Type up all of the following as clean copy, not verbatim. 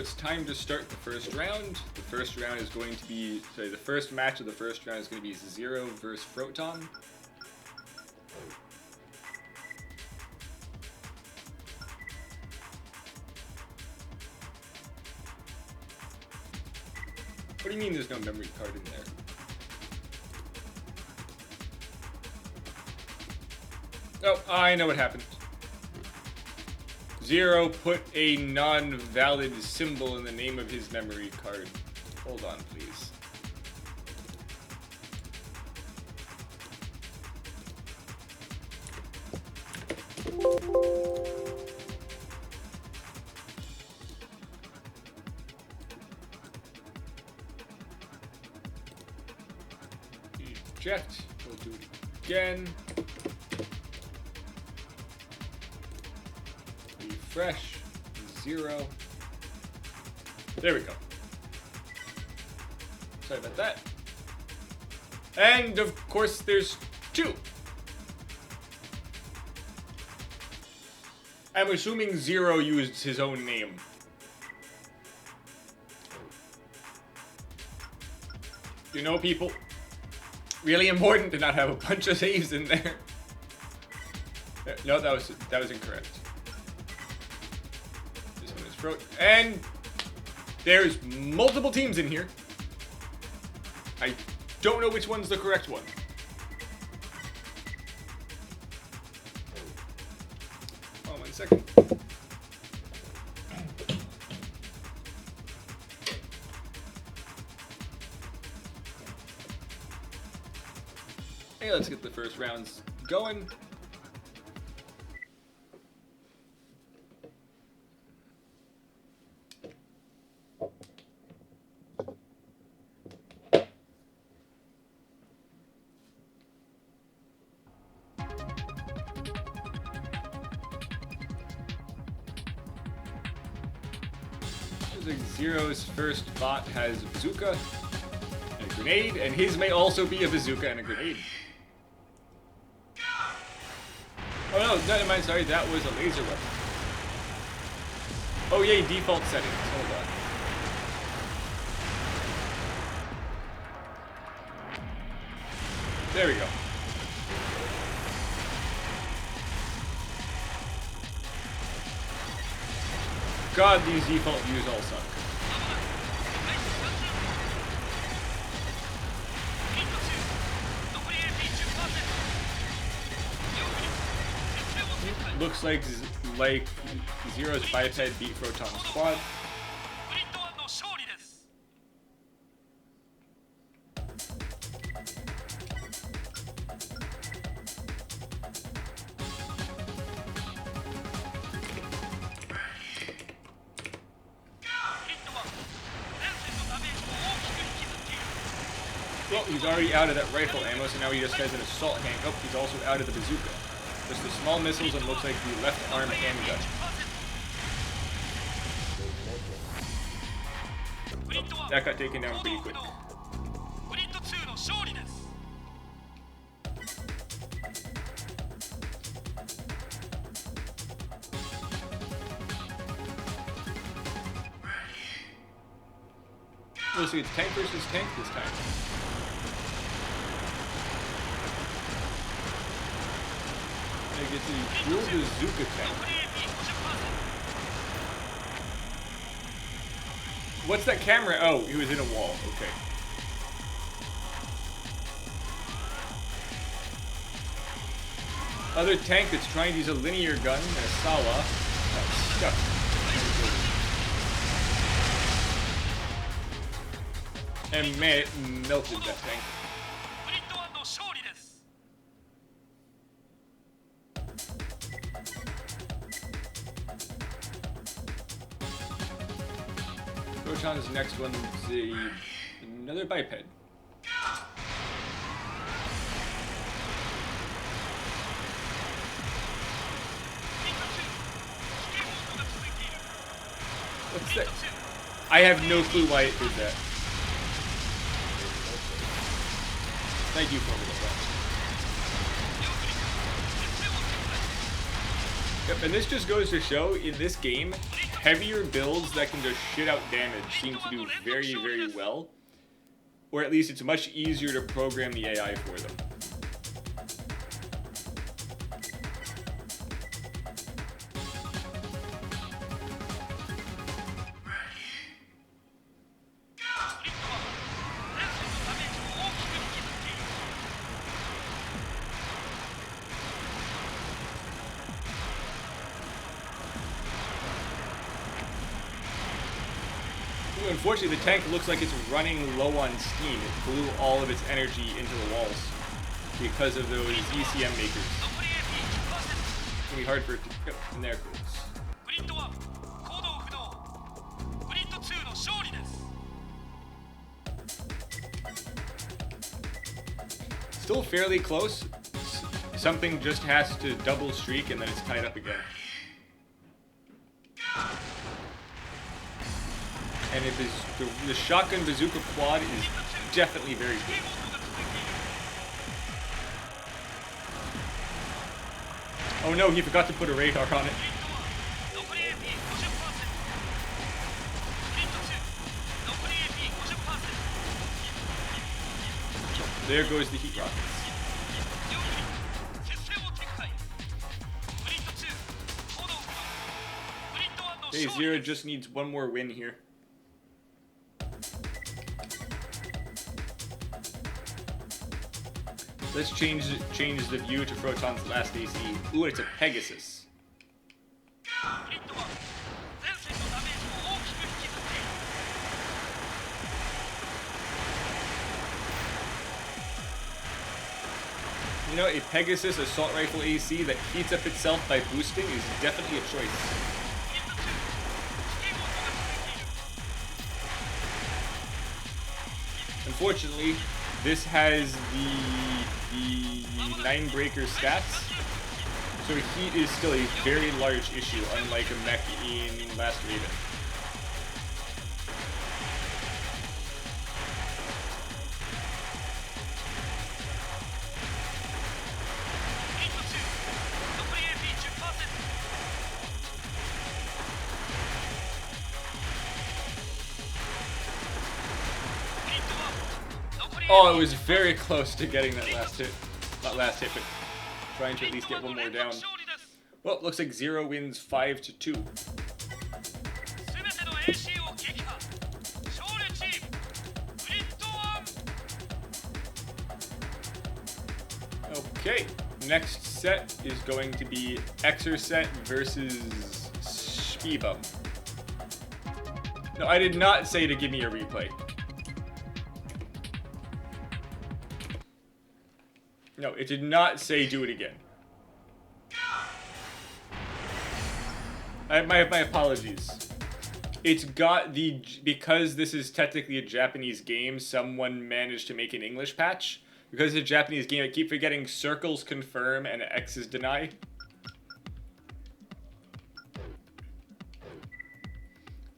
It's time to start the first round. The first round is going to be, sorry, the first match of the first round is going to be Zero versus Proton. What do you mean there's no memory card in there? Oh, I know what happened. Zero put a non-valid symbol in the name of his memory card. Hold on, please. Eject. We'll do it again. Refresh. Zero. There we go. Sorry about that. And of course there's two. I'm assuming Zero used his own name. You know, people, really important to not have a bunch of saves in there. No, that was incorrect. This one is and there's multiple teams in here. I don't know which one's the correct one. Hold on 1 second. Hey, let's get the first rounds going. Zero's first bot has a bazooka and a grenade, and his may also be a bazooka and a grenade. Oh no, never mind, sorry, that was a laser weapon. Oh yay, default settings, hold on. There we go. God, these default views all suck. Looks like Zero's biped beat Proton's quad. Well, he's already out of that rifle ammo, so now he just has an assault handgun. Oh, he's also out of the bazooka. Just the small missiles and looks like the left arm handgun. Oh, that got taken down pretty quick. Let's see, it's tank versus tank this time. I get the dual bazooka tank. What's that camera? Oh, he was in a wall. Okay. Other tank that's trying to use a linear gun and a Sawa. Stuck. And melted that tank. Proton's next one is another biped. What's that? I have no clue why it did that. Thank you for that. Yep, and this just goes to show, in this game, heavier builds that can just shit out damage seem to do very, very well. Or at least it's much easier to program the AI for them. Unfortunately, the tank looks like it's running low on steam. It blew all of its energy into the walls because of those ECM makers. It's gonna be hard for it to... Yep, and there it goes. Still fairly close. Something just has to double streak and then it's tied up again. And it is, the shotgun bazooka quad is definitely very good. Oh no, he forgot to put a radar on it. There goes the heat rockets. Okay, Zero just needs one more win here. Let's change the view to Proton's last AC. Ooh, it's a Pegasus. You know, a Pegasus assault rifle AC that heats up itself by boosting is definitely a choice. Unfortunately, this has the 9 breaker stats, so heat is still a very large issue, unlike a mech in Last Raven. Oh, it was very close to getting that last hit. Not last hit, but trying to at least get one more down. Well, looks like Zero wins 5-2. Okay, next set is going to be Exerset versus Spibum. No, I did not say to give me a replay. No, it did not say do it again. My apologies. It's got the... Because this is technically a Japanese game, someone managed to make an English patch. Because it's a Japanese game, I keep forgetting circles confirm and X's deny.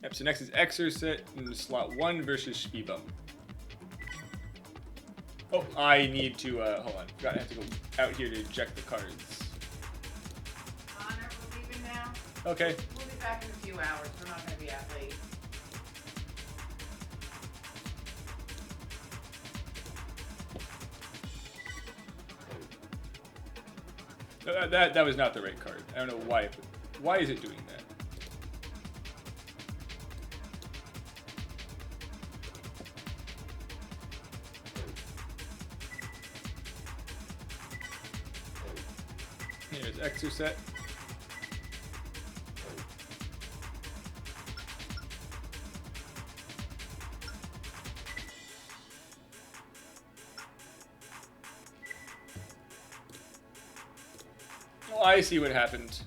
Yep, so next is Exercet in slot 1 versus Spibum. Oh, I need to, hold on. I have to go out here to check the cards. Connor, we're leaving now. Okay. We'll be back in a few hours. We're not going to be out late. No, that was not the right card. I don't know why. Why is it doing that? Here's Exerset. Oh, I see what happened.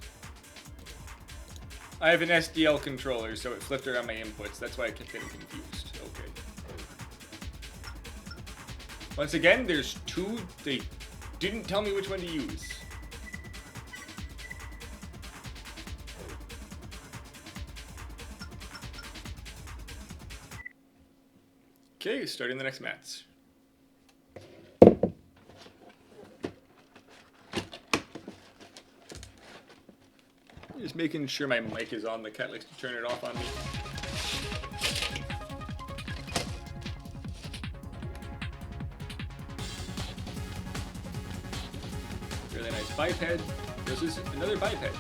I have an SDL controller, so it flipped around my inputs. That's why I kept getting confused. Okay. Once again, there's two. They didn't tell me which one to use. Okay, starting the next match. Just making sure my mic is on. The cat likes to turn it off on me. Really nice biped. This is another biped.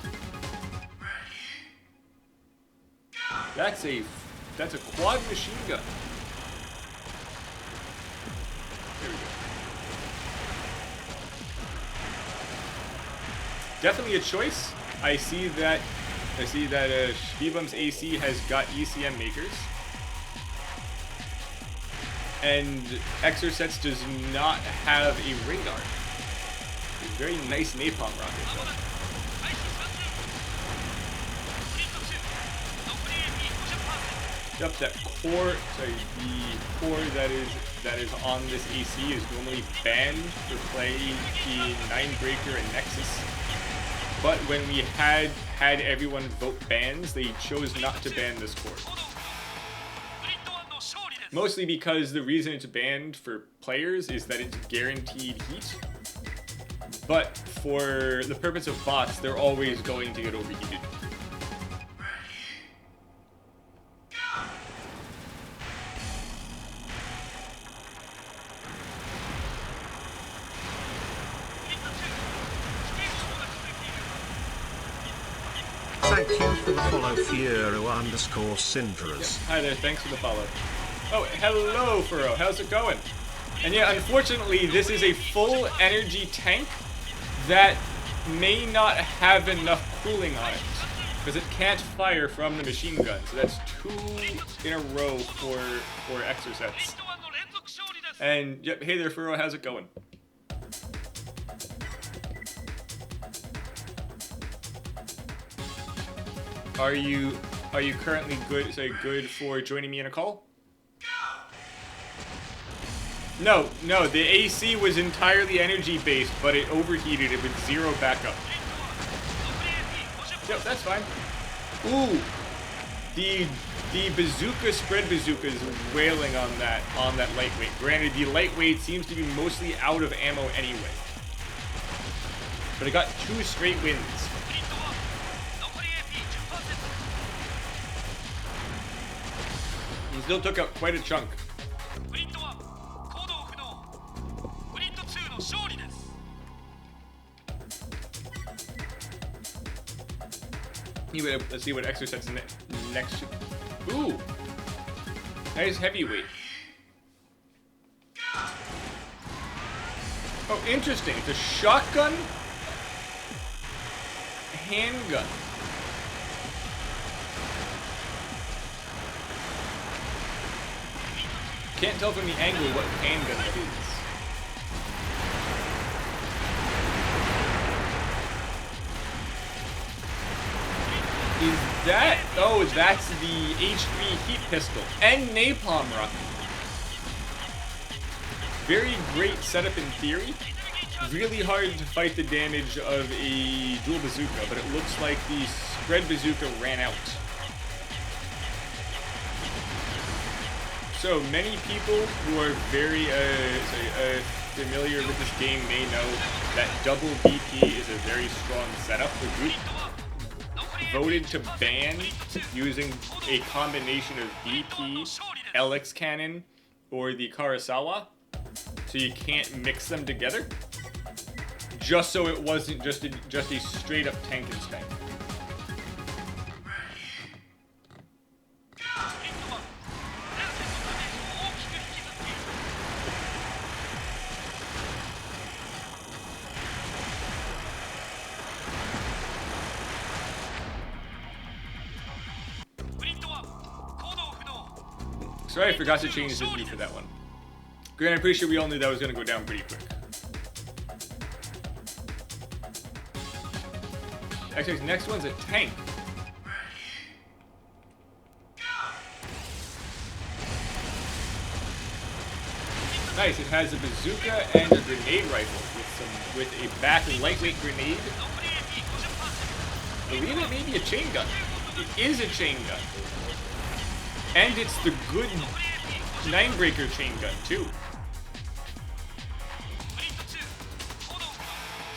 That's a quad machine gun. There we go. Definitely a choice. I see that Shvibum's AC has got ECM makers, and Exocets does not have a radar. A very nice napalm rocket though. Yep, that core, sorry, the core that is on this AC is normally banned for playing the Ninebreaker and Nexus. But when we had everyone vote bans, they chose not to ban this core. Mostly because the reason it's banned for players is that it's guaranteed heat. But for the purpose of bots, they're always going to get overheated. Thank you for the follow, Fiero_Cinderas. Yeah. Hi there, thanks for the follow. Oh, hello, Furo. How's it going? And yeah, unfortunately, this is a full energy tank that may not have enough cooling on it, because it can't fire from the machine gun. So that's 2 in a row for Exocets. And yep, hey there, Furo. How's it going? Are you currently good for joining me in a call? No, the AC was entirely energy based, but it overheated it with 0 backup. Yep, that's fine. Ooh, the bazooka spread bazooka is wailing on that lightweight. Granted, the lightweight seems to be mostly out of ammo anyway, but it got 2 straight wins. He still took out quite a chunk. Anyway, let's see what Exocets next to. Ooh! Nice heavyweight. Oh, interesting. It's a shotgun handgun. Can't tell from the angle what handgun it is. Is that... Oh, that's the H3 heat pistol and napalm rocket. Very great setup in theory. Really hard to fight the damage of a dual bazooka, but it looks like the spread bazooka ran out. So many people who are very familiar with this game may know that double BP is a very strong setup. The group voted to ban using a combination of BP, LX cannon, or the Kurosawa, so you can't mix them together, just so it wasn't just a straight up tank and spank. Sorry, I forgot to change the view for that one. Granted, I'm pretty sure we all knew that was going to go down pretty quick. Actually, next one's a tank. Nice, it has a bazooka and a grenade rifle with a back lightweight grenade. I believe it may be a chain gun. It is a chain gun. And it's the good Ninebreaker chain gun, too.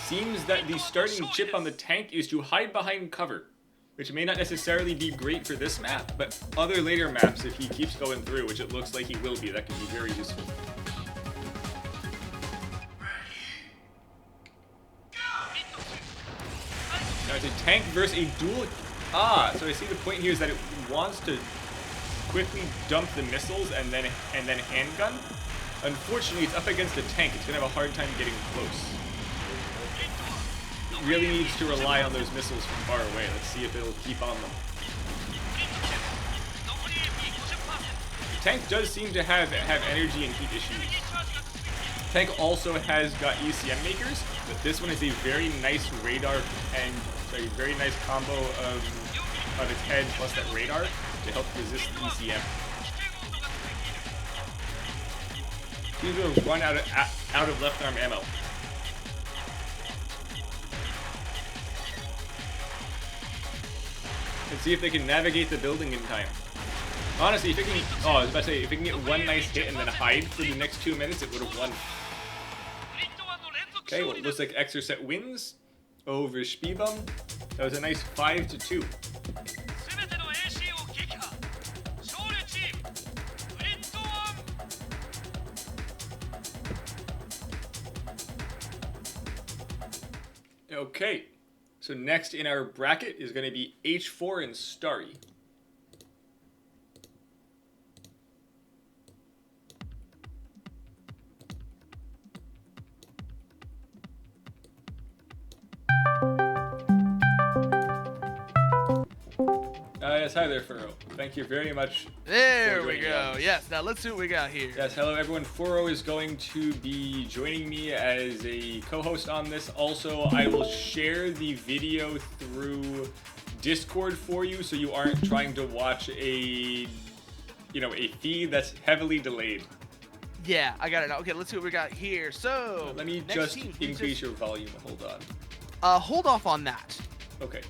Seems that the starting chip on the tank is to hide behind cover. which may not necessarily be great for this map, but other later maps, if he keeps going through, which it looks like he will be, that can be very useful. Now it's a tank versus a dual... so I see the point here is that it wants to quickly dump the missiles and then handgun. Unfortunately, it's up against a tank. It's going to have a hard time getting close. It really needs to rely on those missiles from far away. Let's see if it'll keep on them. The tank does seem to have energy and heat issues. Tank also has got ECM makers, but this one is a very nice radar and a very nice combo of its head plus that radar to help resist the ECM. He's going to run out of left arm ammo. Let's see if they can navigate the building in time. Honestly, if it can, I was about to say, if it can get one nice hit and then hide for the next 2 minutes, it would have won. Okay, well, it looks like Exocet wins over Spiebum. That was a nice 5-2. Okay, so next in our bracket is going to be H4 and Starry. Yes, hi there, Furrow. Thank you very much. There we go. Yes, now let's see what we got here. Yes, hello everyone. Furrow is going to be joining me as a co-host on this. Also, I will share the video through Discord for you, so you aren't trying to watch a feed that's heavily delayed. Yeah, I got it now. Okay, let's see what we got here. So let me just increase your volume. Hold on. Hold off on that. Okay.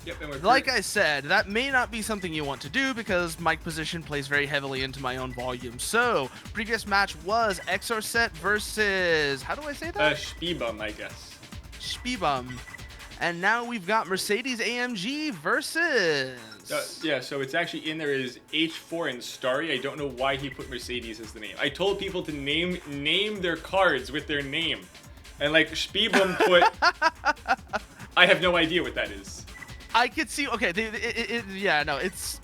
Yep, and like I said, that may not be something you want to do because mic position plays very heavily into my own volume. So, previous match was Exocet versus, how do I say that? Spiebum, I guess. Spiebum. And now we've got Mercedes AMG versus... yeah, so it's actually in there as H4 and Starry. I don't know why he put Mercedes as the name. I told people to name their cards with their name. And like Spiebum put... I have no idea what that is. I could see, okay, yeah, no, it's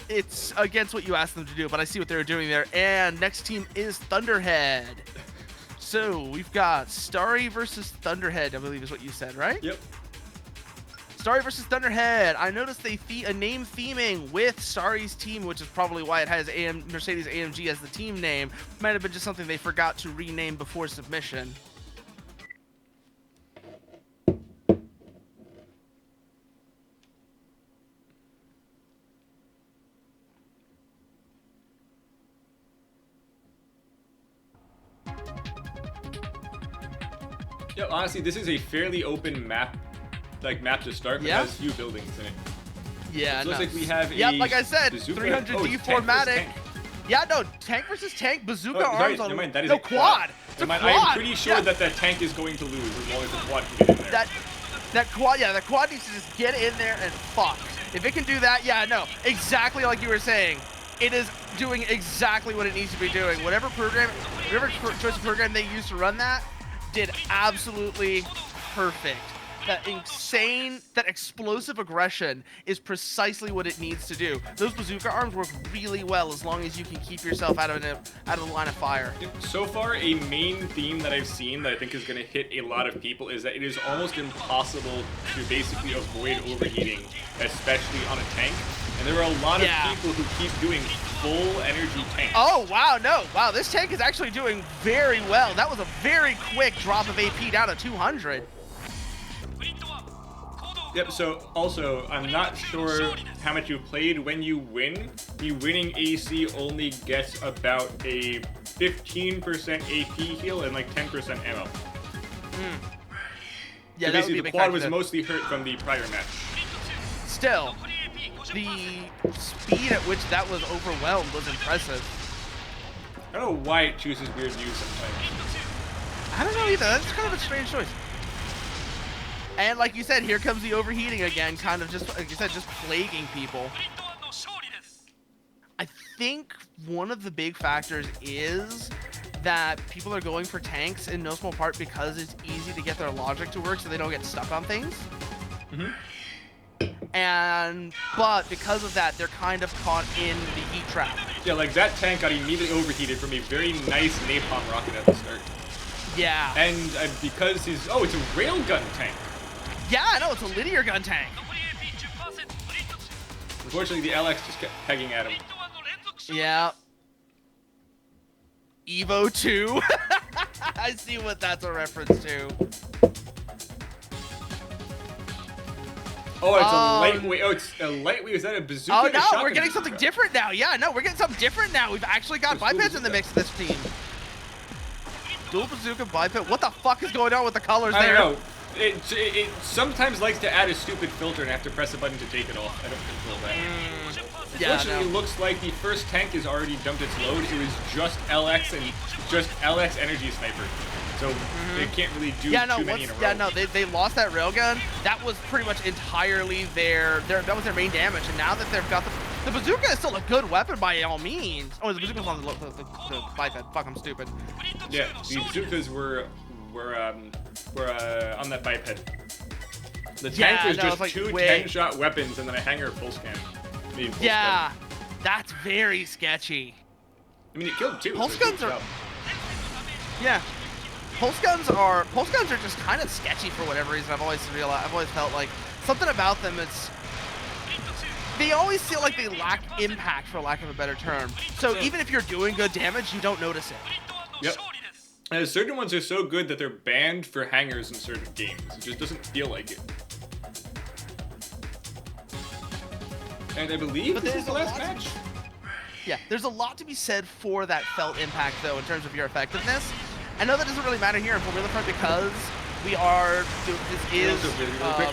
against what you asked them to do, but I see what they were doing there. And next team is Thunderhead. So we've got Starry versus Thunderhead, I believe is what you said, right? Yep. Starry versus Thunderhead. I noticed a name theming with Starry's team, which is probably why it has Mercedes AMG as the team name. Might have been just something they forgot to rename before submission. Yeah, honestly, this is a fairly open map to start, but it has few buildings in it. Yeah, it looks like we have like I said, bazooka. 300 D4 Matic. Yeah, no, tank versus tank, bazooka arms on... Never mind, that is no, a quad. It's a quad. I'm pretty sure that tank is going to lose as long as the quad can get in there. That quad needs to just get in there and fuck. If it can do that, yeah, no, exactly like you were saying. It is doing exactly what it needs to be doing. Whatever choice of program they used to run that, did absolutely perfect. That explosive aggression is precisely what it needs to do. Those bazooka arms work really well as long as you can keep yourself out of the line of fire. So far, a main theme that I've seen that I think is going to hit a lot of people is that it is almost impossible to basically avoid overheating, especially on a tank. And there are a lot of people who keep doing full energy tanks. Oh, wow, no. Wow, this tank is actually doing very well. That was a very quick drop of AP down to 200. Yep, so also, I'm not sure how much you played. When you win, the winning AC only gets about a 15% AP heal and like 10% ammo. Yeah, so basically the quad was mostly hurt from the prior match. Still, the speed at which that was overwhelmed was impressive. I don't know why it chooses weird views sometimes. I don't know either. That's kind of a strange choice. And like you said, here comes the overheating again, kind of just, like you said, just plaguing people. I think one of the big factors is that people are going for tanks in no small part because it's easy to get their logic to work so they don't get stuck on things. But because of that, they're kind of caught in the heat trap. Yeah, like that tank got immediately overheated from a very nice napalm rocket at the start. Yeah. And because it's a railgun tank. Yeah, I know, it's a linear gun tank. Unfortunately, the LX just kept pegging at him. Yeah. Evo 2. I see what that's a reference to. Oh, it's a lightweight. Oh, it's a lightweight. Is that a bazooka? Oh, and a no, shotgun we're getting something bazooka? different now. Yeah, no, we're getting something different now. We've actually got bipeds in the mix of this team. Dual bazooka, biped. What the fuck is going on with the colors I there? don't know. It sometimes likes to add a stupid filter and have to press a button to take it off. I don't control that. Yeah, Unfortunately, no. it looks like the first tank has already dumped its load. It was just LX and just LX energy sniper. So they can't really do too many in a row. Yeah, no, they lost that railgun. That was pretty much entirely that was their main damage. And now that they've got the bazooka is still a good weapon by all means. Oh, the bazooka's on the biped. Fuck, I'm stupid. Yeah, the bazookas were on that biped. The tank was just like, two 10-shot weapons and then a hanger full scan. Yeah, that's very sketchy. I mean, it killed two. Pulse guns are. Yeah, pulse guns are just kind of sketchy for whatever reason. I've always felt like something about them. They always feel like they lack impact, for lack of a better term. So even if you're doing good damage, you don't notice it. Yep. And certain ones are so good that they're banned for hangers in certain games. It just doesn't feel like it. And I believe this is the last match. Yeah, there's a lot to be said for that felt impact, though, in terms of your effectiveness. I know that doesn't really matter here in Formula Front because this is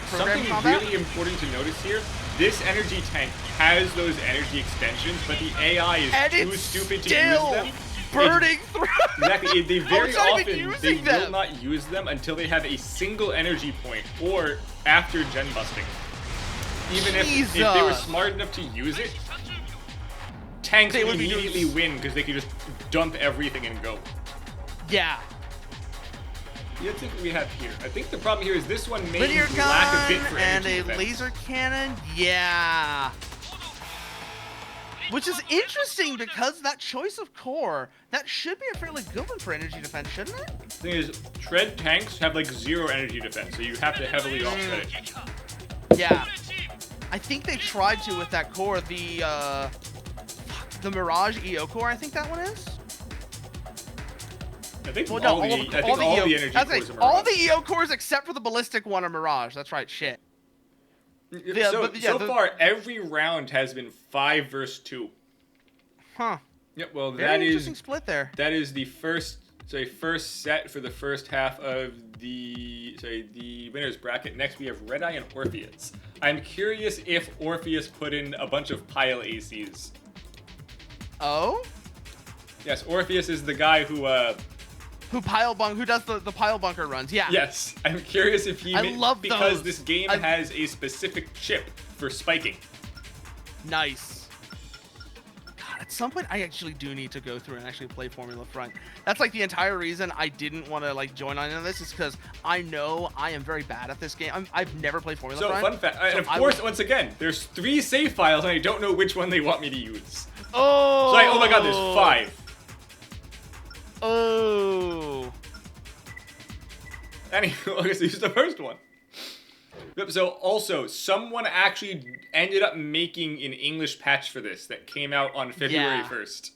something combat. really important to notice here. This energy tank has those energy extensions, but the AI is too stupid to use them. Burning through. Exactly. They very often will not use them until they have a single energy point or after gen busting. Even if they were smart enough to use it, tanks would immediately win because they could just dump everything and go. Yeah. Let's see what we have here. I think the problem here is this one may linear lack a bit gun for and energy a defense. laser cannon. Yeah. Which is interesting because that choice of core, that should be a fairly good one for energy defense, shouldn't it? The thing is, tread tanks have like 0 energy defense, so you have to heavily offset it. Yeah. I think they tried to with that core, the Mirage EO core, I think that one is. I think all the energy cores are Mirage. All the EO cores except for the ballistic one are Mirage. That's right, shit. So far, every round has been 5 versus 2. Huh. Yep. Well, Very interesting split there. That is the first set for the first half of the winners bracket. Next, we have Red Eye and Orpheus. I'm curious if Orpheus put in a bunch of pile ACs. Oh? Yes, Orpheus is the guy who does the pile bunker runs. Yeah. Yes, I'm curious if he. I love because those. This game has a specific chip for spiking. Nice. God, at some point I actually do need to go through and actually play Formula Front. That's like the entire reason I didn't want to like join on into this is because I know I am very bad at this game. I've never played Formula Front. So fun fact, and of course, once again, there's 3 save files and I don't know which one they want me to use. Oh. So oh my god, there's 5. Oh. Anyway, okay, so here's the first one. Yep, so also, someone actually ended up making an English patch for this that came out on February 1st.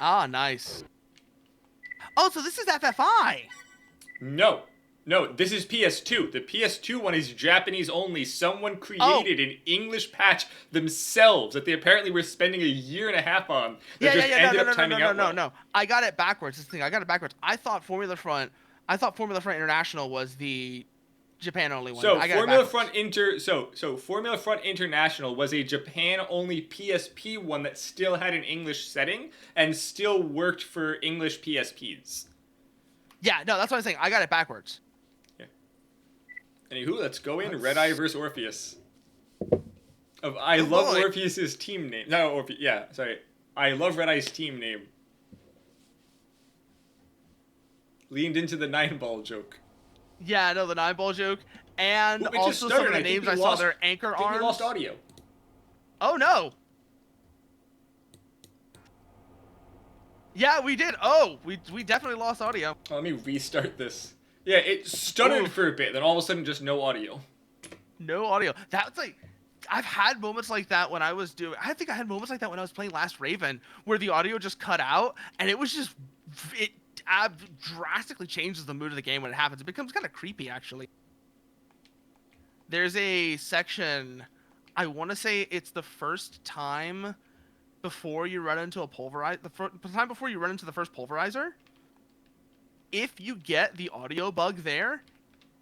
Ah, nice. Oh, so this is FFI. No, this is PS2. The PS2 one is Japanese only. Someone created an English patch themselves that they apparently were spending 1.5 years on. No. I got it backwards. I got it backwards. I thought Formula Front International was the Japan only one. So Formula Front International was a Japan only PSP one that still had an English setting and still worked for English PSPs. Yeah, no, that's what I'm saying. I got it backwards. Yeah. Anywho, let's go in. Red Eye versus Orpheus. I love Orpheus's team name. No, Orpheus. Yeah, sorry. I love Red Eye's team name. Leaned into the 9-ball joke. Yeah, no, the 9-ball joke. And Ooh, also some of the names I saw there, Anchor I think Arms. we lost audio. Oh, no. Yeah, we did. Oh, we definitely lost audio. Let me restart this. Yeah, it stuttered for a bit, then all of a sudden just no audio. No audio. That's like... I've had moments like that when I was doing... I think I had moments like that when I was playing Last Raven, where the audio just cut out, and it was just... It drastically changes the mood of the game when it happens. It becomes kind of creepy, actually. There's a section... I want to say it's the first time before you run into a pulverizer... The time before you run into the first pulverizer. If you get the audio bug there,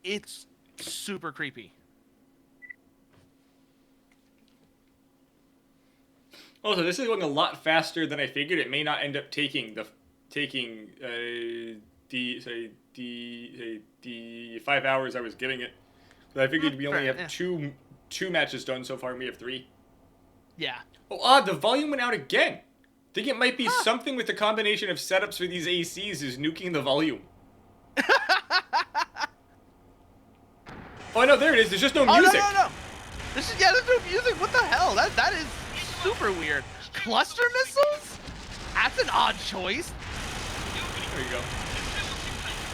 it's super creepy. Also, this is going a lot faster than I figured. It may not end up taking the 5 hours I was giving it. But I figured we only have two matches done so far, and we have 3. Yeah. Oh, the volume went out again. I think it might be something with the combination of setups for these ACs is nuking the volume. Oh no, there it is. There's just no music. No. There's no music. What the hell? That is super weird. Cluster missiles? That's an odd choice. There you go.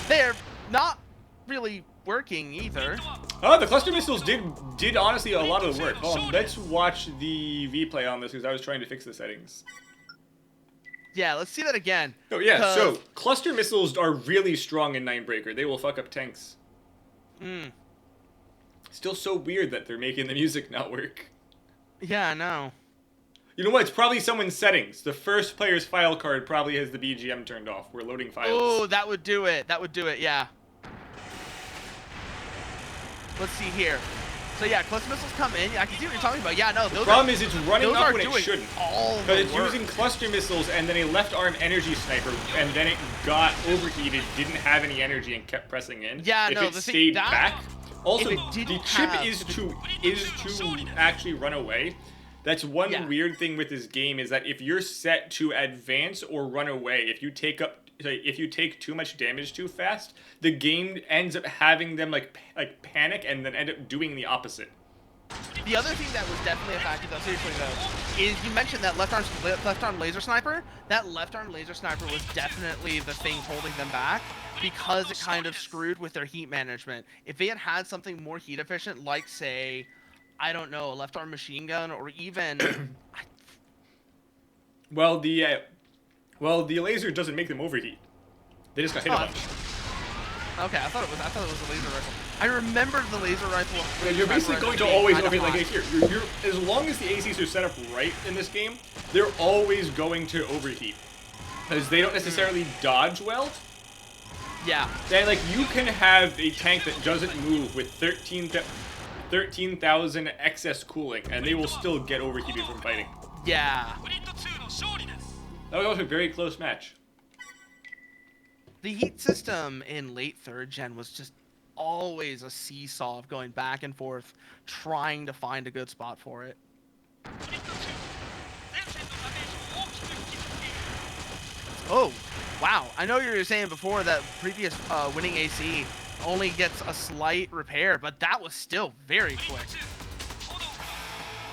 They're not really working either. Oh, the cluster missiles did honestly a lot of the work. Well, let's watch the replay on this because I was trying to fix the settings. Yeah, let's see that again. Oh yeah, so cluster missiles are really strong in Ninebreaker. They will fuck up tanks. Still so weird that they're making the music not work. Yeah, I know. You know what? It's probably someone's settings. The first player's file card probably has the BGM turned off. We're loading files. Oh, that would do it. That would do it, yeah. Let's see here. So yeah, cluster missiles come in. I can see what you're talking about. Yeah, no, those The problem is it's running up when it shouldn't. But it's using cluster missiles and then a left arm energy sniper, and then it got overheated, didn't have any energy, and kept pressing in. Yeah, if it stayed back. Also, the chip is to actually run away. That's one weird thing with this game is that if you're set to advance or run away, if you take too much damage too fast, the game ends up having them like panic and then end up doing the opposite. The other thing that was definitely a factor, though, seriously though, is you mentioned that left arm laser sniper. That left arm laser sniper was definitely the thing holding them back because it kind of screwed with their heat management. If they had something more heat efficient, like say, I don't know, a left arm machine gun or even. Well, the laser doesn't make them overheat. They just got hit a bunch. Okay, I thought it was a laser rifle. I remembered the laser rifle. Yeah, you're basically going to always overheat. Like here, you're as long as the ACs are set up right in this game, they're always going to overheat because they don't necessarily dodge well. Yeah. And like you can have a tank that doesn't move with 13,000 excess cooling, and they will still get overheated from fighting. Yeah. That was also a very close match. The heat system in late 3rd gen was just always a seesaw of going back and forth, trying to find a good spot for it. Oh, wow. I know you were saying before that previous winning AC only gets a slight repair, but that was still very quick.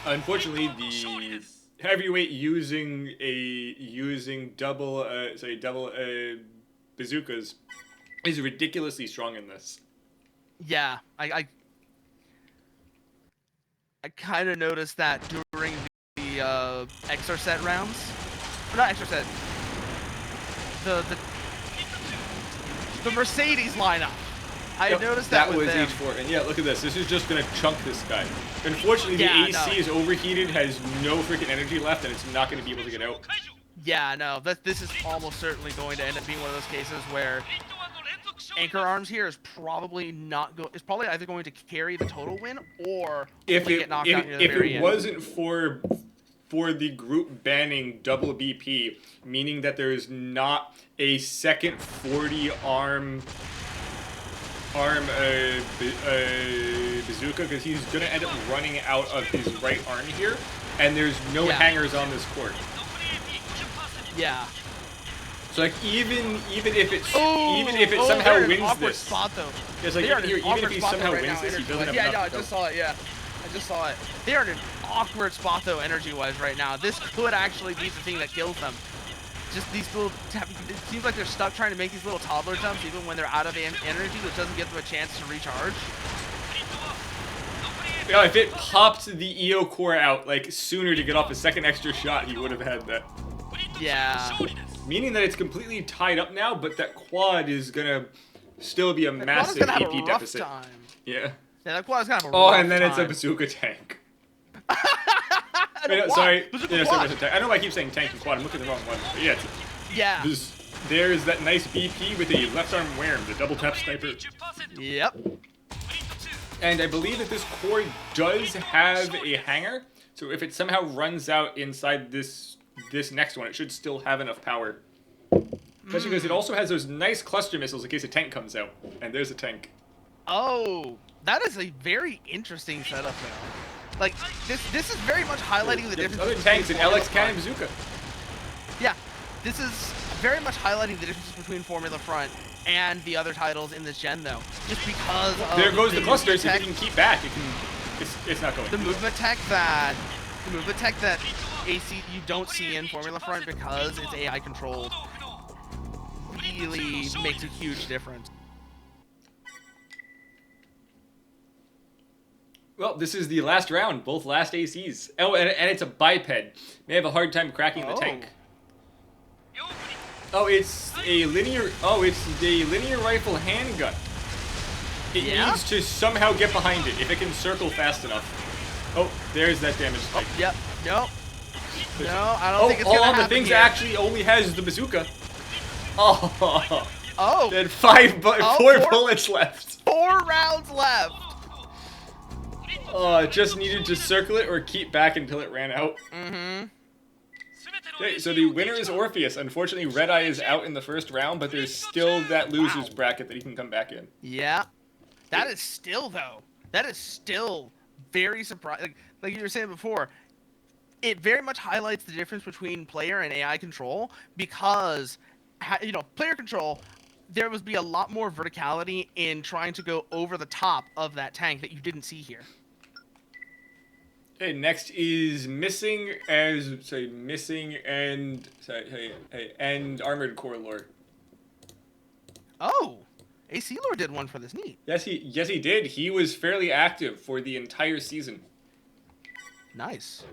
Unfortunately, the heavyweight using double bazookas is ridiculously strong in this. Yeah, I kind of noticed that during the Exorset rounds. Or not Exorset. The Mercedes lineup. I noticed that was them. H4, and yeah, look at this. This is just gonna chunk this guy. Unfortunately, the AC is overheated, has no freaking energy left, and it's not gonna be able to get out. Yeah, no, this is almost certainly going to end up being one of those cases where Anchor Arms here is probably probably either going to carry the total win or get knocked out near the very end. If it wasn't for the group banning double BP, meaning that there is not a second 40 arm arm a bazooka because he's going to end up running out of his right arm here, and there's no hangers on this court. Yeah. So like even if it somehow wins awkward this, spot though. it's like even if he somehow wins this, he doesn't have Yeah, enough no, I to go. just saw it. Yeah, I just saw it. They are in an awkward spot though, energy-wise right now. This could actually be the thing that kills them. Just these little. It seems like they're stuck trying to make these little toddler jumps, even when they're out of energy, which doesn't give them a chance to recharge. You know, if it popped the EO core out like sooner to get off a second extra shot, he would have had that. Yeah. Meaning that it's completely tied up now, but that quad is gonna still be a massive Quad is gonna AP have a rough deficit. time. Yeah. Yeah, that quad is kind of a Oh, rough and then it's a time. bazooka tank. No, Wait, sorry. Bazooka Yeah, quad. sorry, tank. I know I keep saying tank and quad. I'm looking at the wrong one. But yeah, Yeah. there's that nice BP with a left arm worm, the double tap sniper. Yep. And I believe that this core does have a hanger, so if it somehow runs out inside this next one, it should still have enough power. Especially because it also has those nice cluster missiles in case a tank comes out. And there's a tank. Oh, that is a very interesting setup now. Like this is very much highlighting the There's difference. other between tanks in Formula LX Cannon Front. Bazooka. Yeah, this is very much highlighting the difference between Formula Front and the other titles in this gen, though. Just because of There goes the cluster, movement so if tech, it can keep back, it's not going. the movement tech that AC you don't see in Formula Front because it's AI controlled. Really makes a huge difference. Well, this is the last round, both last ACs. Oh, and it's a biped. May have a hard time cracking the tank. Oh, it's a linear. Oh, it's the linear rifle handgun. It needs to somehow get behind it if it can circle fast enough. Oh, there's that damage spike. Yep. Nope. No, I don't think it's gonna the happen things here. actually only has the bazooka. Oh. Oh. Then four bullets left. 4 rounds left. Oh, it just needed to circle it or keep back until it ran out. Mm-hmm. Okay, so the winner is Orpheus. Unfortunately, Red Eye is out in the first round, but there's still that loser's bracket that he can come back in. Yeah. That is still very surprising. Like you were saying before, it very much highlights the difference between player and AI control because, player control, there would be a lot more verticality in trying to go over the top of that tank that you didn't see here. Okay, next is missing and armored core lore. Oh, AC Lord did one for this. Neat. Yes, he did. He was fairly active for the entire season. Nice.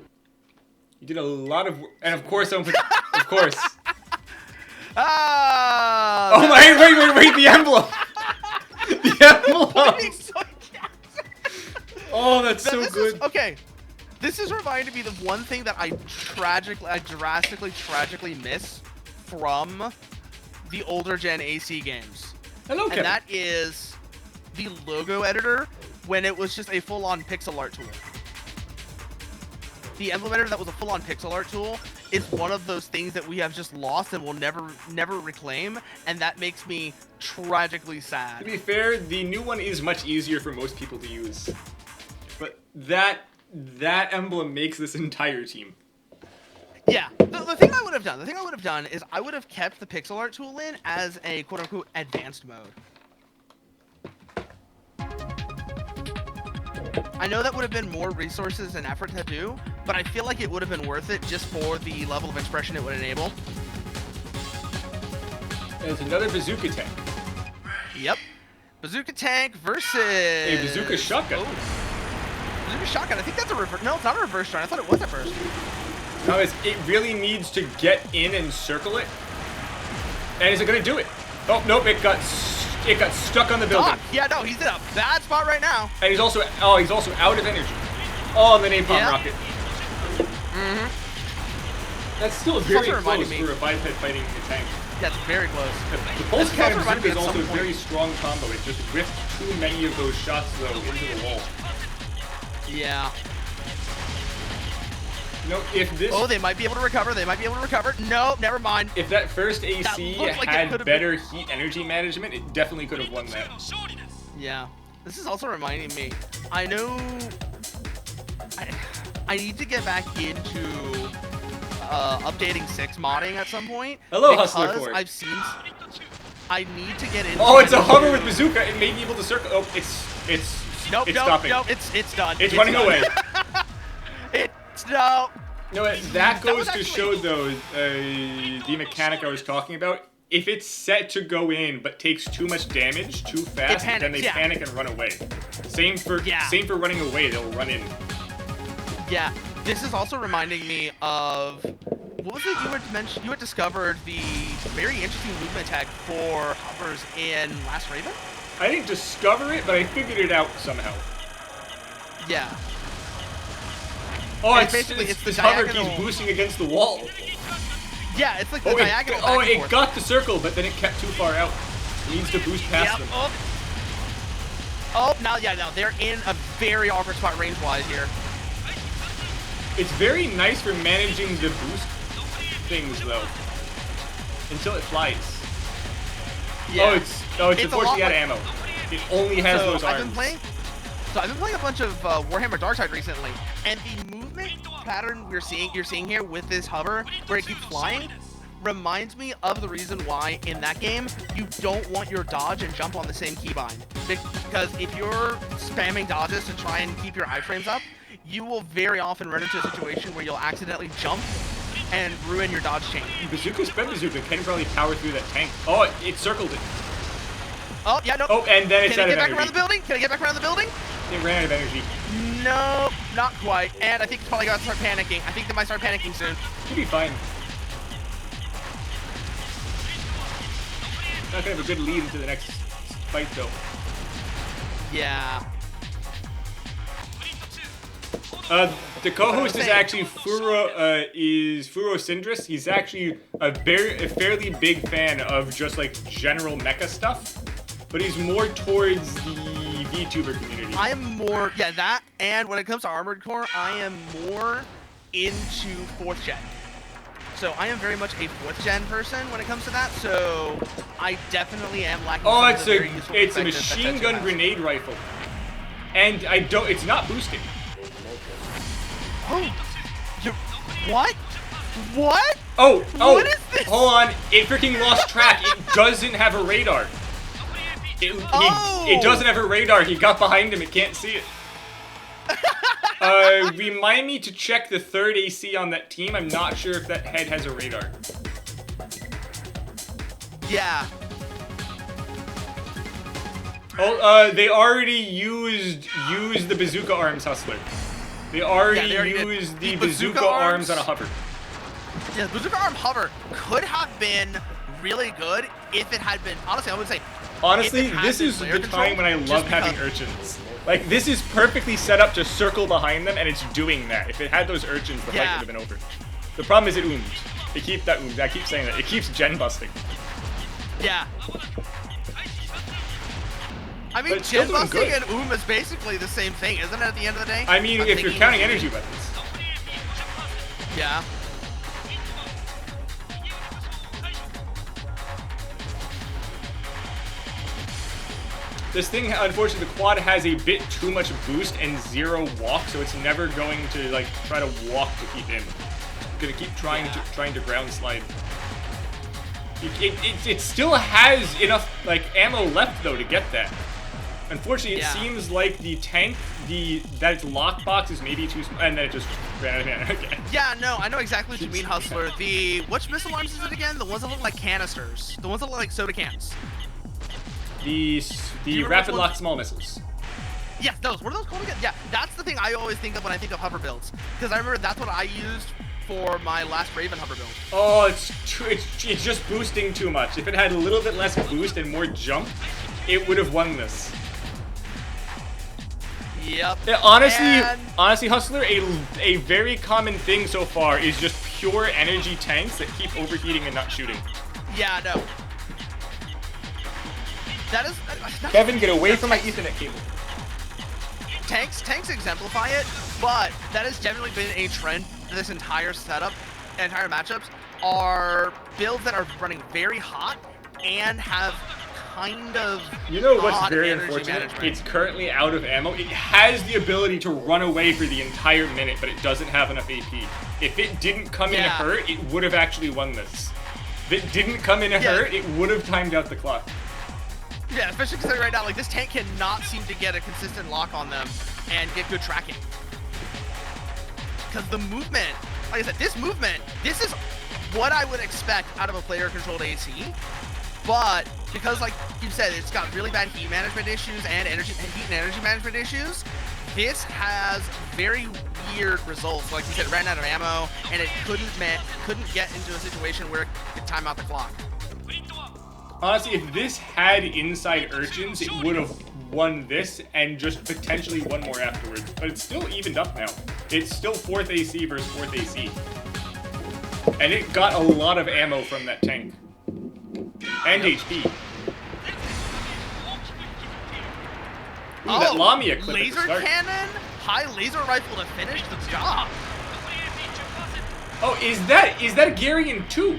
He did a lot of, and of course, of course. Ah! Oh my! Wait! The emblem. The emblem. Oh, that's so good. Okay. This is reminding me of one thing that I tragically miss from the older gen AC games. Hello, Kevin. And that is the logo editor when it was just a full-on pixel art tool. The emblem editor that was a full-on pixel art tool is one of those things that we have just lost and will never reclaim, and that makes me tragically sad. To be fair, the new one is much easier for most people to use. But that emblem makes this entire team. Yeah, the thing I would have done is I would have kept the pixel art tool in as a quote-unquote advanced mode. I know that would have been more resources and effort to do, but I feel like it would have been worth it just for the level of expression it would enable. There's another bazooka tank. Yep. Bazooka tank versus... A bazooka shotgun. Oh. Bazooka shotgun, I think that's a reverse... No, it's not a reverse turn. I thought it was a first. No, it really needs to get in and circle it. And is it going to do it? Oh, nope, it got stuck on the building. Yeah, no, he's in a bad spot right now. And he's also out of energy. Oh, and the napalm rocket. Mm-hmm. That's still very also close me- for a biped fighting a tank. That's very close. The pulse This cannon also reminded bazooka me is at also a some point- very strong combo. It just whiffed too many of those shots, though, into the wall. Yeah. You know, if this... Oh, they might be able to recover. No, never mind. If that first AC looks like it had could've better heat energy management, it definitely could have won that. Yeah. This is also reminding me. I know. I need to get back into updating 6 modding at some point. Hello, Hustler because Ford. I've seen. I need to get into. Oh, it's a hover with bazooka. It may be able to circle. Oh, it's Nope, it's nope, stopping. nope. It's done. It's running done. away. It's no. No, that That goes was to actually- show though the mechanic I was talking about. If it's set to go in but takes too much damage too fast, then they panics, yeah. panic and run away. Same for running away. They'll run in. Yeah. This is also reminding me of what was it you had mentioned? You had discovered the very interesting movement tech for hovers in Last Raven. I didn't discover it, but I figured it out somehow. Yeah. Oh, And it's basically, it's the this hover diagonal- keeps boosting against the wall. Yeah, it's like the Oh, diagonal. it got the circle, but then it kept too far out. It needs to boost past them. Oh, now they're in a very awkward spot range-wise here. It's very nice for managing the boost things though, until it flies. Yeah. Oh, it's It's a unfortunately lot out of ammo. It only has those arms. I've been playing a bunch of Warhammer Darkside recently, and the movement pattern you're seeing here with this hover, where it keeps flying, reminds me of the reason why in that game you don't want your dodge and jump on the same keybind. Because if you're spamming dodges to try and keep your iframes up, you will very often run into a situation where you'll accidentally jump and ruin your dodge chain. Bazooka sped bazooka can probably power through that tank. Oh, it circled it. Oh, yeah, no. Oh, and then it's Can out I of get back energy. around the building? Can I get back around the building? It ran out of energy. No, not quite. And I think it's probably got to start panicking. I think they might start panicking soon. Should be fine. Not gonna have a good lead into the next fight though. Yeah. The co-host is actually Furo Syndrus. He's actually a fairly big fan of just like general mecha stuff, but he's more towards the VTuber community. I am more, that, and when it comes to Armored Core, I am more into 4th gen. So I am very much a 4th gen person when it comes to that, so I definitely am lacking Oh, some of it's the very useful a perspective that machine Tetsu gun has. grenade rifle, and it's not boosting. Oh, what? What? Oh, What is this? Hold on, it freaking lost track. It doesn't have a radar. It doesn't have a radar. He got behind him. It can't see it. Remind me to check the 3rd AC on that team. I'm not sure if that head has a radar. Yeah. Oh, they already used the bazooka arms, Hustler. They already they already did. used the The bazooka bazooka arms arms- on a hover. Yeah, the Bazooka Arm Hover could have been really good if it had been, honestly, I would say, Honestly, if it had this been is player the time when I control, love just having because- urchins. Like, this is perfectly set up to circle behind them, and it's doing that. If it had those urchins, the fight would Yeah. have been over. The problem is it oomed. I keep saying that. It keeps gen busting. Yeah. I mean, But it's still Gen doing busting good. and is basically the same thing, isn't it, at the end of the day? I mean, I'm if you're thinking- counting energy weapons. Yeah. This thing, unfortunately, the quad has a bit too much boost and 0 walk, so it's never going to, like, try to walk to keep in. It's gonna keep trying to ground slide. It still has enough, like, ammo left, though, to get that. Unfortunately, it seems like the tank, that its lockbox is maybe too small, and then it just ran out of ammo again. Yeah, no, I know exactly what you mean, Hustler. Which missile arms is it again? The ones that look like canisters. The ones that look like soda cans. The remember rapid which lock ones? small missiles. Yeah, those. What are those called again? Yeah, that's the thing I always think of when I think of hover builds. Because I remember that's what I used for my last Raven hover build. Oh, it's just boosting too much. If it had a little bit less boost and more jump, it would have won this. Yep. Yeah, honestly, Hustler, a very common thing so far is just pure energy tanks that keep overheating and not shooting. Yeah, no. That is... Kevin, get away from my Ethernet cable. Tanks exemplify it, but that has generally been a trend for this entire setup, entire matchups, are builds that are running very hot and have kind of You know what's odd very energy unfortunate? management. It's currently out of ammo. It has the ability to run away for the entire minute, but it doesn't have enough AP. If it didn't come in a hurt, it would have actually won this. If it didn't come in a hurt, it would have timed out the clock. Yeah, especially because right now, like, this tank cannot seem to get a consistent lock on them and get good tracking. Because the movement, like I said, this is what I would expect out of a player-controlled AC. But because, like you said, it's got really bad heat management issues and heat and energy management issues, this has very weird results. Like you said, it ran out of ammo, and it couldn't get into a situation where it could time out the clock. Honestly, if this had inside urchins, it would have won this and just potentially one more afterwards. But it's still evened up now. It's still 4th AC versus 4th AC. And it got a lot of ammo from that tank. And HP. Ooh, that Lamia clip laser at the start. cannon, high laser rifle to finish the job. Oh, is that Garion 2?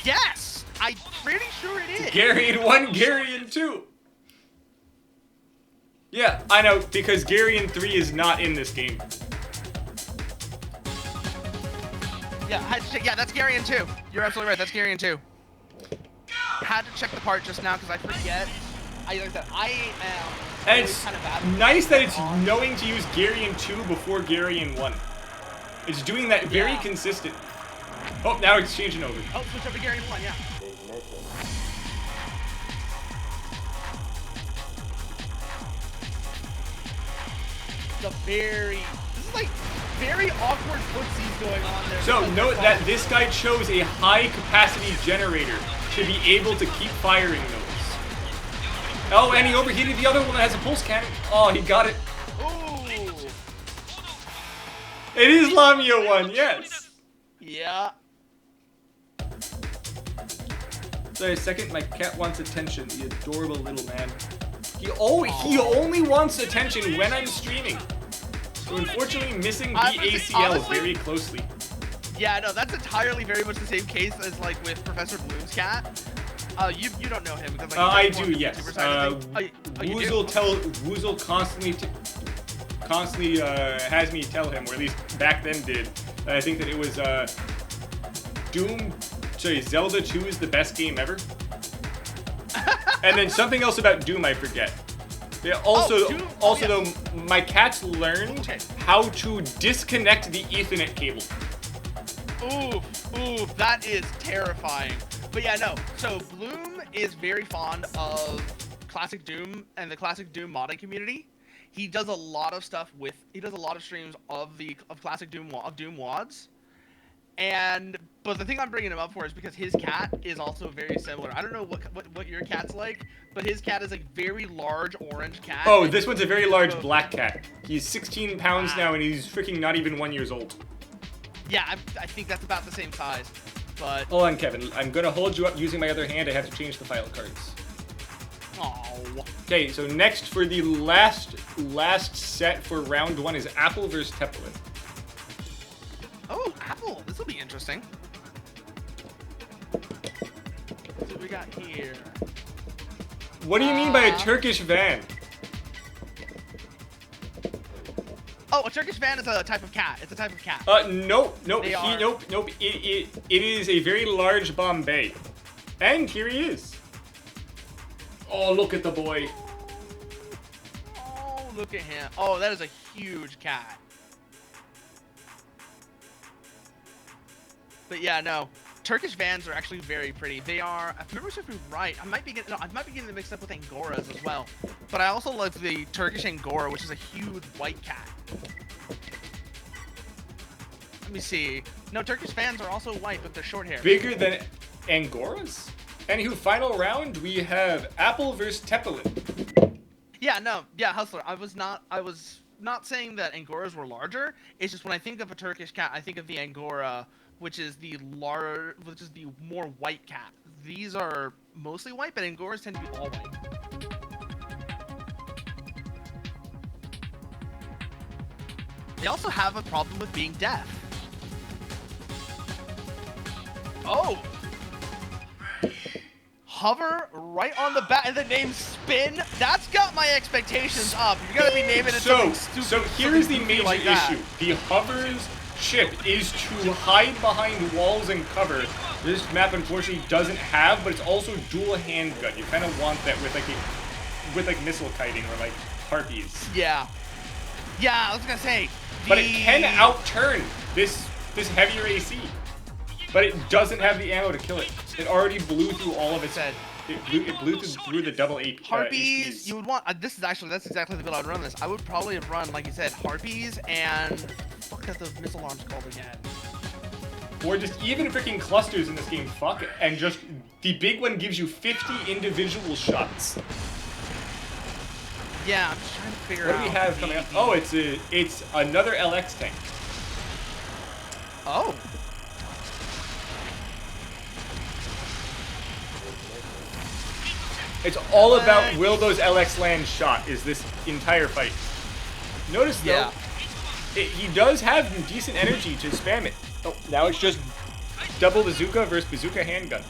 Yes, I'm pretty sure it is. Garion 1, Garion 2. Yeah, I know, because Garion 3 is not in this game. Yeah, I had to check. Yeah, that's Garion 2. You're absolutely right. That's Garion 2. Had to check the part just now because I forget. Like I said, I am. And it's kind of nice that it's knowing to use Garion 2 before Garion 1. It's doing that very consistent. Oh, now it's changing over. Oh, switch up to Garion 1, yeah. This is like very awkward footsies going on there. So note that this guy chose a high capacity generator to be able to keep firing those. Oh, and he overheated the other one that has a pulse cannon. Oh, he got it. Ooh. It is Lamia 1, yes. Yeah. Sorry, a second, my cat wants attention, the adorable little man. He only wants attention when I'm streaming. So unfortunately, missing the ACL honestly, very closely. Yeah, no, that's entirely very much the same case as like with Professor Bloom's cat. You don't know him because like I do, yes. Woozle constantly has me tell him, or at least back then did, that I think that it was Zelda 2 is the best game ever. And then something else about Doom I forget. Yeah, also though, my cats learned how to disconnect the Ethernet cable. Ooh, that is terrifying. But yeah, no. So Bloom is very fond of classic Doom and the classic Doom modding community. He does a lot of stuff he does a lot of streams of classic Doom WODs. But the thing I'm bringing him up for is because his cat is also very similar. I don't know what your cat's like, but his cat is a very large orange cat. Oh, this one's a very large black cat. He's 16 pounds now, and he's freaking not even 1 year old. Yeah, I think that's about the same size. But hold on, Kevin. I'm gonna hold you up using my other hand. I have to change the file cards. Oh. Okay, so next for the last set for round 1 is Apple versus Tepelin. Oh, Apple. This will be interesting. Let's see what we got here. What do you mean by a Turkish van? Oh, a Turkish van is a type of cat. It's a type of cat. Nope. It is a very large Bombay. And here he is. Oh, look at the boy. Oh, look at him. Oh, that is a huge cat. But yeah, no. Turkish vans are actually very pretty. They are, if I remember something right, I might be getting them mixed up with Angoras as well. But I also love the Turkish Angora, which is a huge white cat. Let me see. No, Turkish vans are also white, but they're short hair. Bigger than Angoras? Anywho, final round, we have Apple versus Tepelin. Yeah, no, yeah, Hustler. I was not saying that Angoras were larger. It's just when I think of a Turkish cat, I think of the Angora, which is the more white cat. These are mostly white, but Angoras tend to be all white. They also have a problem with being deaf. hover right on the back, and the name Spin. That's got my expectations up. You're gonna be naming it something stupid. So here's the something major like that. issue. The hover's chip is to hide behind walls and cover. This map unfortunately doesn't have, but it's also dual handgun. You kind of want that with like missile kiting or like harpies. Yeah. Yeah, I was gonna say. But it can outturn this heavier AC. But it doesn't have the ammo to kill it. It already blew through all of its. It blew through the double AP. Harpies, HPs. you would want. That's exactly the build I would run this. I would probably have run, like you said, harpies and fuck are the missile arms called again? Or just even freaking clusters in this game. Fuck it. And just the big one gives you 50 individual shots. Yeah, I'm just trying to figure out. What do we have coming up? Oh, it's another LX tank. Oh. It's all about will those LX land shot is this entire fight. Notice though, he does have decent energy to spam it. Oh, now it's just double bazooka versus bazooka handgun.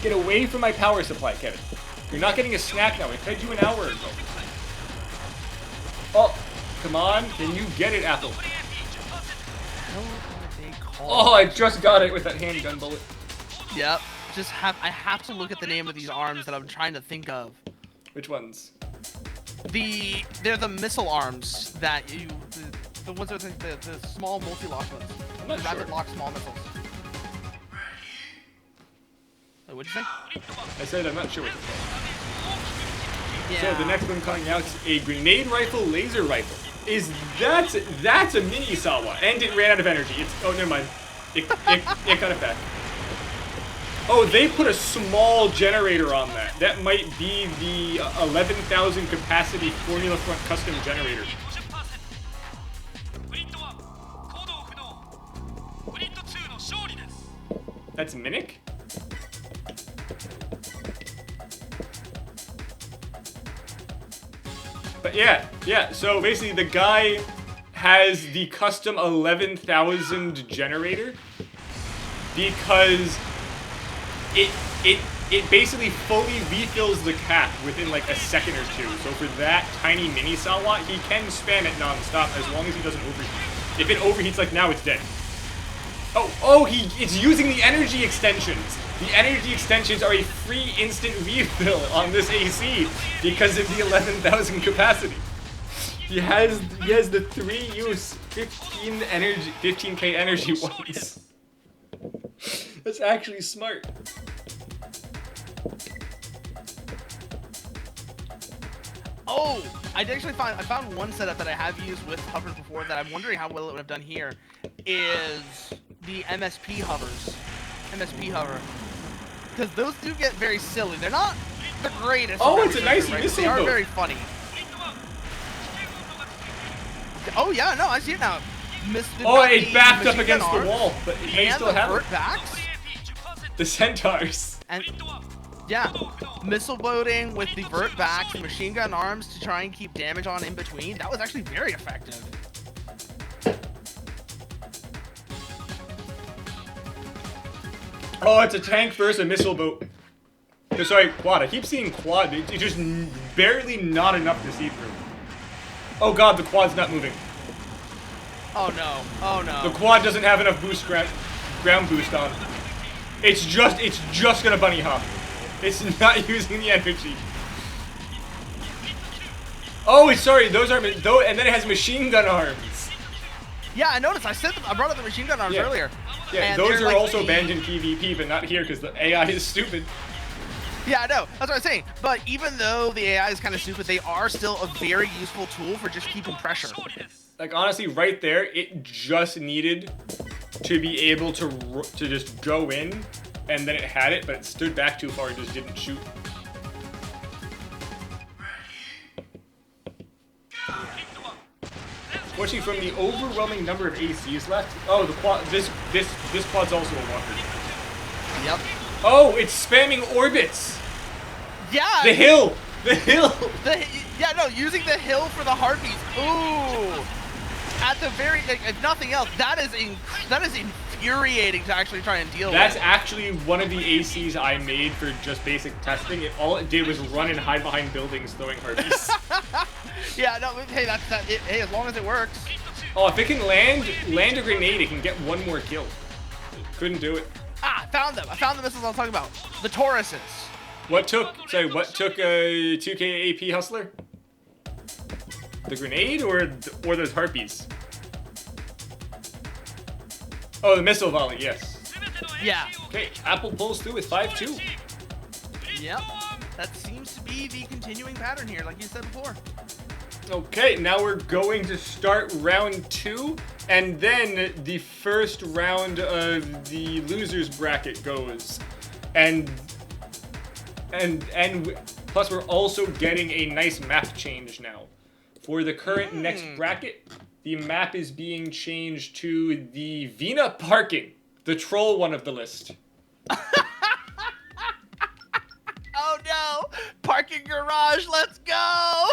Get away from my power supply, Kevin. You're not getting a snack now. I fed you an hour ago. Oh, come on. Can you get it, Apple? Oh, I just got it with that handgun bullet. Yep. I have to look at the name of these arms that I'm trying to think of. Which ones? They're the missile arms that the ones that are the small multi-lock ones. I'm not sure. Rapid lock small missiles. Wait, what'd you say? I said I'm not sure what it's called. Yeah. So the next one coming out is a grenade rifle, laser rifle. That's a mini Sawa, and it ran out of energy. Oh, never mind. It got it back. Oh, they put a small generator on that. That might be the 11,000 capacity Formula Front custom generator. That's Minnick? But yeah, so basically the guy has the custom 11,000 generator because it basically fully refills the cap within like a second or two. So for that tiny mini Sawa, he can spam it non-stop as long as he doesn't overheat. If it overheats like now, it's dead. It's using the energy extensions. The energy extensions are a free instant refill on this AC because of the 11,000 capacity. He has the 3-use 15k energy ones. That's actually smart. Oh, I found one setup that I have used with hovers before that I'm wondering how well it would have done here. Is the MSP hovers. MSP hover. Because those do get very silly. They're not the greatest. Oh, it's a nice right? missile They are boat. very funny. Oh yeah, no, I see it now. It backed up against the wall, but it may still have it. Backs. The centaurs. And yeah, missile loading with the vert backs and machine gun arms to try and keep damage on in between. That was actually very effective. Oh, it's a tank versus a missile boat. Sorry, quad. I keep seeing quad. It's just barely not enough to see through. Oh god, the quad's not moving. Oh no. Oh no. The quad doesn't have enough boost ground boost on. It's just gonna bunny hop. It's not using the energy. Oh, sorry, those are and then it has machine gun arms. Yeah, I noticed. I brought up the machine gun arms earlier. Yeah, and those are like also banned in PvP, but not here because the AI is stupid. Yeah, I know. That's what I'm saying. But even though the AI is kind of stupid, they are still a very useful tool for just keeping pressure. Like honestly, right there, it just needed to be able to just go in, and then it had it, but it stood back too far and just didn't shoot. Watching from the overwhelming number of ACs left. Oh, the quad. This quad's also a walker. Yep. Oh, it's spamming orbits. Yeah. The hill. The hill. Yeah, no, using the hill for the harpies. Ooh. at the very, if nothing else, that is infuriating to actually try and deal That's with. actually one of the ACs I made for just basic testing. All it did was run and hide behind buildings throwing harpies. Yeah, no, hey, hey, as long as it works. Oh, if it can land a grenade, it can get one more kill. Couldn't do it. Ah, found them. I found the missiles I was talking about. The Tauruses. What took a 2K AP Hustler? The grenade or those harpies? Oh, the missile volley, yes. Yeah. Okay, Apple pulls through with 5-2. Yep. That seems to be the continuing pattern here, like you said before. Okay, now we're going to start round 2, and then the first round of the losers bracket goes. And plus we're also getting a nice map change now. For the current next bracket, the map is being changed to the Vina Parking, the troll one of the list. Oh no! Parking garage, let's go!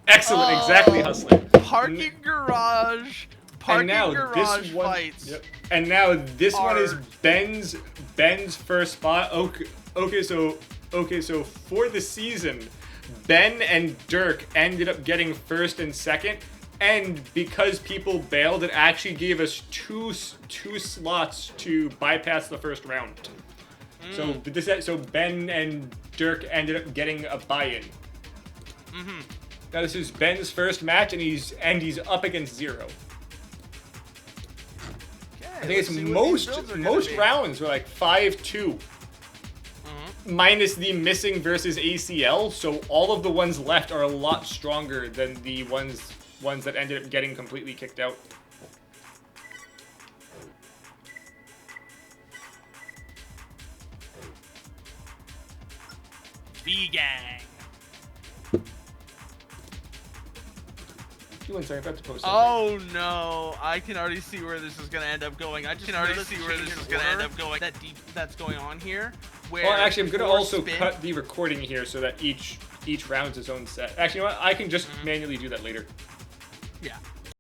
Excellent, exactly, Hustler. Parking garage. Parking garage fights. Yep. And now this one is Ben's first spot. Okay, so for the season, Ben and Dirk ended up getting first and second, and because people bailed, it actually gave us two slots to bypass the first round. So Ben and Dirk ended up getting a buy-in. Now this is Ben's first match, and he's up against 0. I think it's most rounds were like 5-2. Minus the missing versus ACL, so all of the ones left are a lot stronger than the ones that ended up getting completely kicked out. V-Gang. Sorry, I forgot to post something. Oh no, I can already see where this is gonna end up going. I can already see where this is gonna end up going. That's going on here. Where well, actually, I'm gonna also spin... cut the recording here so that each round's its own set. Actually, you know what? I can just manually do that later. Yeah.